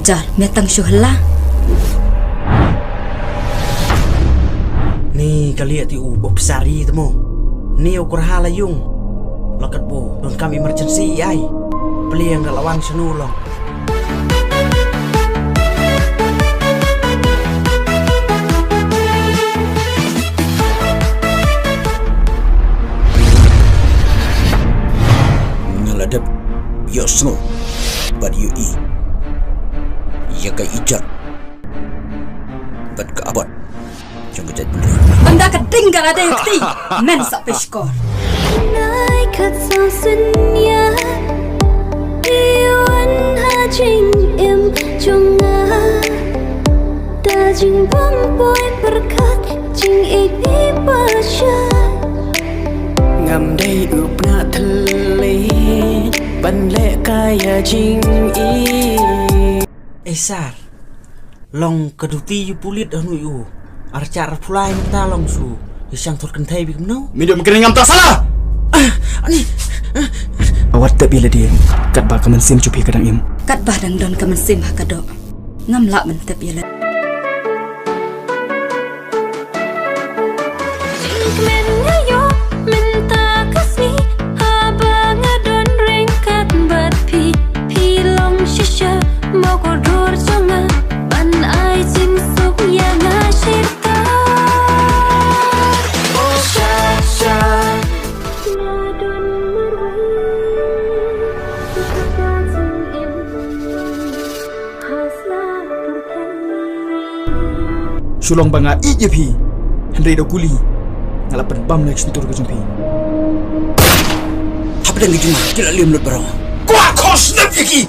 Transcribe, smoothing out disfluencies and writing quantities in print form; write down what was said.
Jar, metang syuhlah. Ni kalian ti ubah besari temu. Ni ukur hala yung. Lokat po, don kami emergency ay. Beli yang galawang senulong. Ngaladap, yo snow, but you eat. Ya kay ijak, but kaabot. Jangan jadi bener. Anda ketinggal ada yang ti. Men sak peskor. Nay khát sao xuân nhớ yêu anh ha trình em trong ngã ta trình bom bôi berkat trình ini bersyar ngầm đây ướp na thale ban lệ kaya trình i Sar, long keduti yu pulit anu yu. Arcar pulai minta long su. Isang tur kentai bikum no. Minum kering ngam tak salah. Ani. awat tak bila dia kat ba kaman sim cupi kadang im Kat bahdang don kaman sim hakado. Ngam lak mentep ya. men ngayo minta kasih abang adon ringkat berpi pilong shisha mau kodur jonga ban ai jin suk ya ngasirta oh sha nadon marwai hasla purkani sulong banga i je pi hendai do kuli ngalapan bam lek sentur ke jumpi Apa dah ni cuma? Tidak liam lut barang. Kuat kos nak pergi.